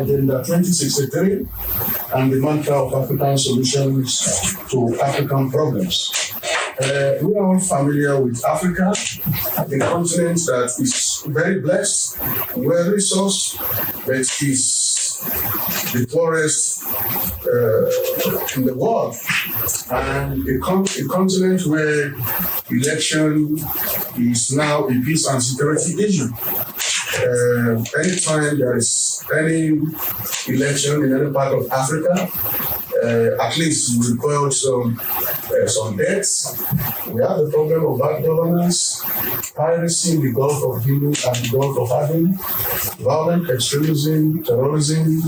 Agenda 2063 and the mantra of African solutions to African problems. We are all familiar with Africa, a continent that is very blessed, well resourced, but is the poorest in the world, and a continent where election is now a peace and security issue. Anytime there is any election in any part of Africa, at least you require some debts. We have the problem of bad governance, piracy in the Gulf of Guinea and the Gulf of Aden, violent extremism, terrorism,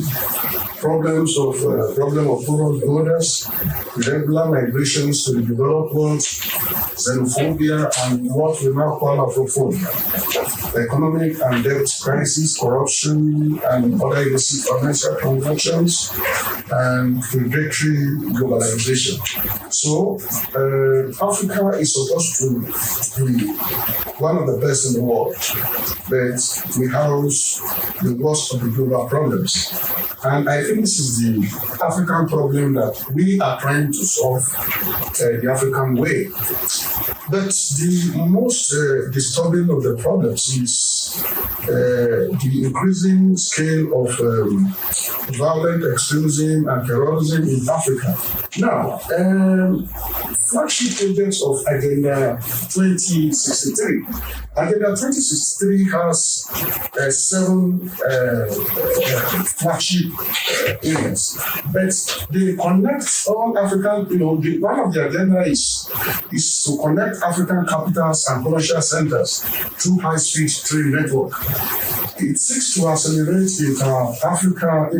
problem of foreign borders, irregular migrations to the developed world, xenophobia, and what we now call Afrophobia, economic and debt crisis, corruption, and other illicit financial transactions, and predatory globalization. So, Africa is supposed to be one of the best in the world, but we house the worst of the global problems. And I think this is the African problem that we are trying to solve the African way. But the most disturbing of the problems is the increasing scale of violent extremism and terrorism in Africa. Now, flagship projects of Agenda 2063. Agenda 2063 has 7 flagship areas, but they connect all African, one of the agenda is to connect African capitals and commercial centers through high-speed train network. It seeks to accelerate intra-Africa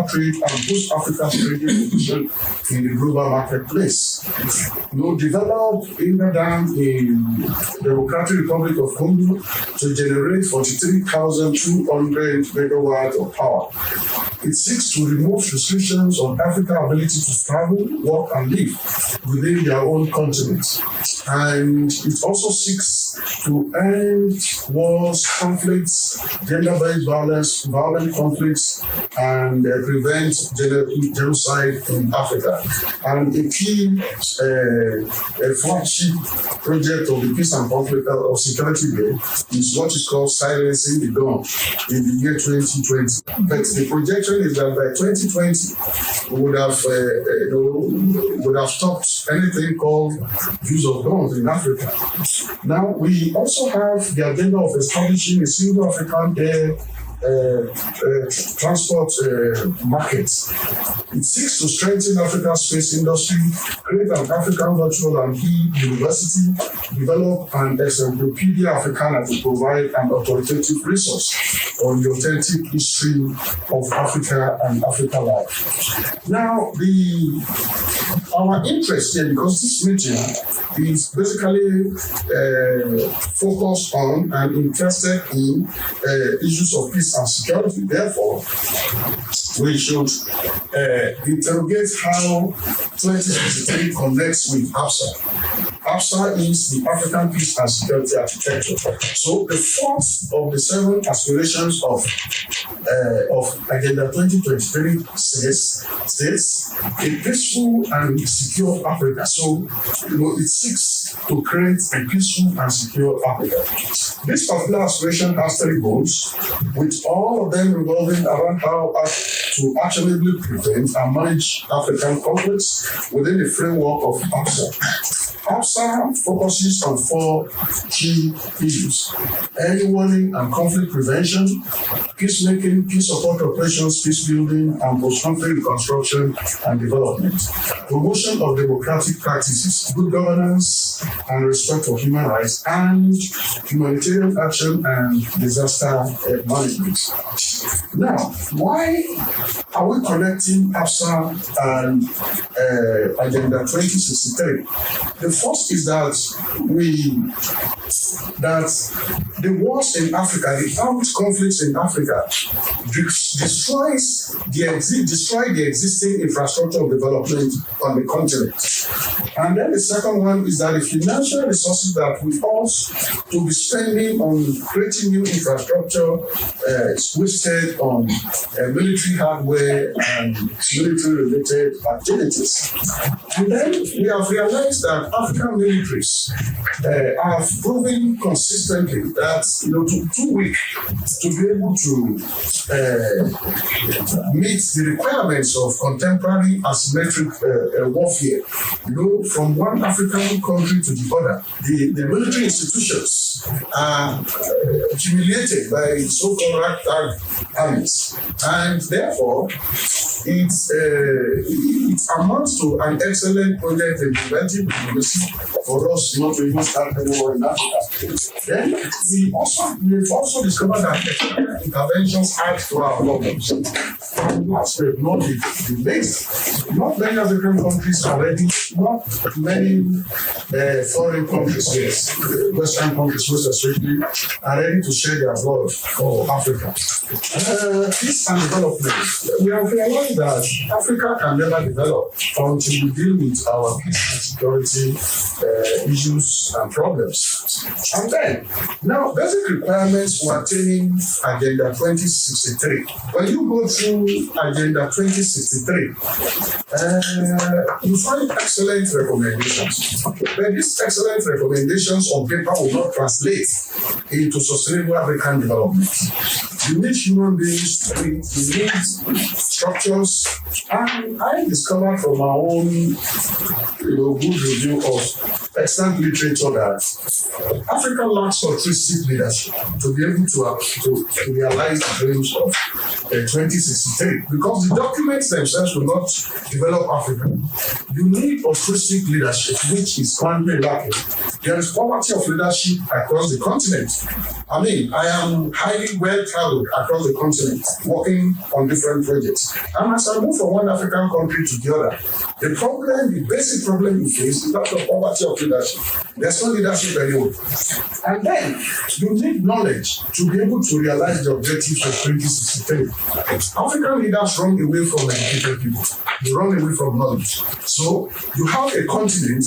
trade and boost Africa's trading position in the global marketplace. Develop Ingadam in Democratic Republic of Congo to generate 43,200 megawatts of power. It seeks to remove restrictions on Africa's ability to travel, work, and live within their own continent. And it also seeks to end wars, conflicts, gender-based violence, violent conflicts, and prevent genocide in Africa. And a key flagship project of the Peace and Conflict of Security Day is what is called silencing the gun in the year 2020. But the projection is that by 2020, we would have stopped anything called use of guns in Africa. Now, we also have the agenda of establishing a single African air transport markets. It seeks to strengthen Africa's space industry, create an African virtual and e-university, develop an encyclopedia Africana to provide an authoritative resource on the authentic history of Africa and Africa life. Now, our interest here, because this meeting is basically focused on and interested in issues of peace and security. Therefore, we should interrogate how 2063 connects with APSA. APSA is the African Peace and Security Architecture. So the fourth of the 7 aspirations of Agenda 2023 states a peaceful and secure Africa. So it seeks to create a peaceful and secure Africa. This particular aspiration has 3 goals, with all of them revolving around how to actionably prevent and manage African conflicts within the framework of APSA. APSA focuses on 4 key issues: early warning and conflict prevention, peacemaking, peace support operations, peace building, and post-conflict reconstruction and development, promotion of democratic practices, good governance and respect for human rights, and humanitarian action and disaster management. Now, why are we connecting APSA and Agenda 2063? The first is that the wars in Africa, the armed conflicts in Africa, destroy the existing infrastructure of development on the continent. And then the second one is that the financial resources that we ought to be spending on creating new infrastructure wasted on military hardware and military-related activities. And then we have realized that African militaries have proven consistently that too weak to be able to meet the requirements of contemporary asymmetric warfare. From one African country to the other, the military institutions are humiliated by so-called ragtag armies, and therefore it amounts to an excellent project in preventive diplomacy for us not to even start anymore in Africa. Then we've also discovered that interventions add to our problems. Last week, not the base. Not many African countries are ready, not many foreign countries, yes, Western countries most especially, are ready to share their blood for Africa. Peace and development. We have realized that Africa can never develop until we deal with our peace and security issues and problems. And then, now, basic requirements for attaining Agenda 2063. When you go through Agenda 2063, you find excellent recommendations. But these excellent recommendations on paper will not translate into sustainable African development. You need human beings to read, you need structures, and I discovered from our own good review of excellent literature that Africa lacks altruistic leadership to be able to realize the dreams of 2063, because the documents themselves will not develop Africa. You need altruistic leadership, which is currently lacking. There is poverty of leadership across the continent. I am highly well traveled across the continent, working on different projects. And as I move from one African country to the other, the basic problem you face is that of poverty of leadership. There's no leadership anymore. And then you need knowledge to be able to realize the objectives of 2063. African leaders run away from educated people. They run away from knowledge. So you have a continent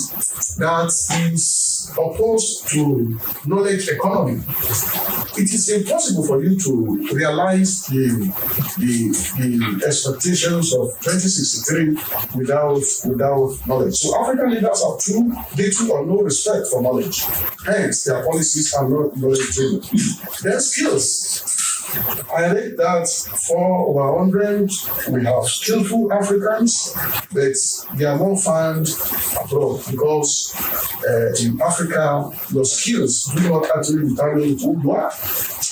that is opposed to knowledge economy. It is impossible for you to realize the expectations of 2063 without knowledge. So African leaders have too little or no respect for knowledge. Hence, their policies are not knowledge-driven. Their skills. I think that for over 100, we have skillful Africans, but they are more found abroad because in Africa, your skills do not actually determine who you are.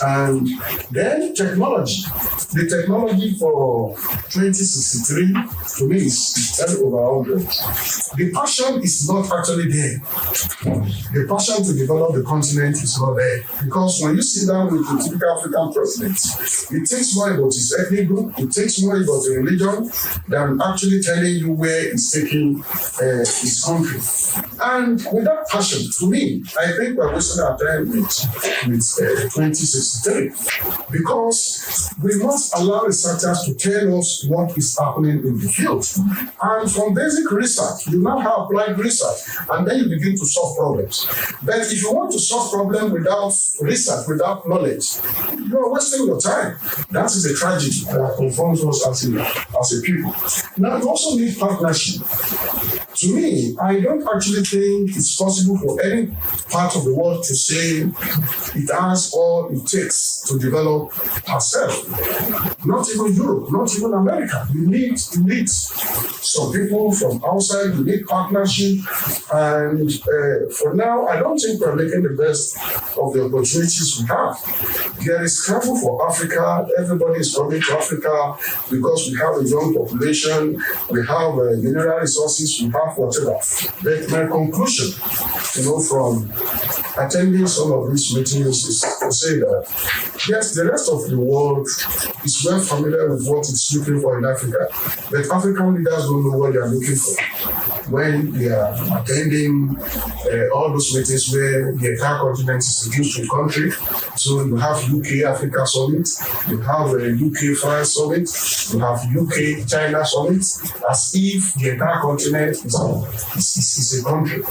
And then technology. The technology for 2063 to me is 10 over 100. The passion is not actually there. The passion to develop the continent is not there. Because when you sit down with the typical African president, it takes more about his ethnic group, it takes more about the religion than actually telling you where he's taking his country. And with that passion, to me, I think we're wasting our time with 2063, because we must allow researchers to tell us what is happening in the field. And from basic research, you now have applied research, and then you begin to solve problems. But if you want to solve problems without research, without knowledge, you are wasting your time. That is a tragedy that confronts us as a people. Now, you also need partnership. To me, I don't actually think it's possible for any part of the world to say it has all it takes to develop herself. Not even Europe, not even America. You need some people from outside, you need partnership. And for now, I don't think we're making the best of the opportunities we have. There is travel for Africa. Everybody is coming to Africa because we have a young population, we have mineral resources, we have whatever. But my conclusion, from attending some of these meetings is to say that, yes, the rest of the world is well familiar with what it's looking for in Africa, but African leaders don't know what they are looking for when they are attending all those meetings where the entire continent is reduced to a country. So you have UK Africa Summit, you have a UK France Summit, you have UK China Summit, as if the entire continent is a country.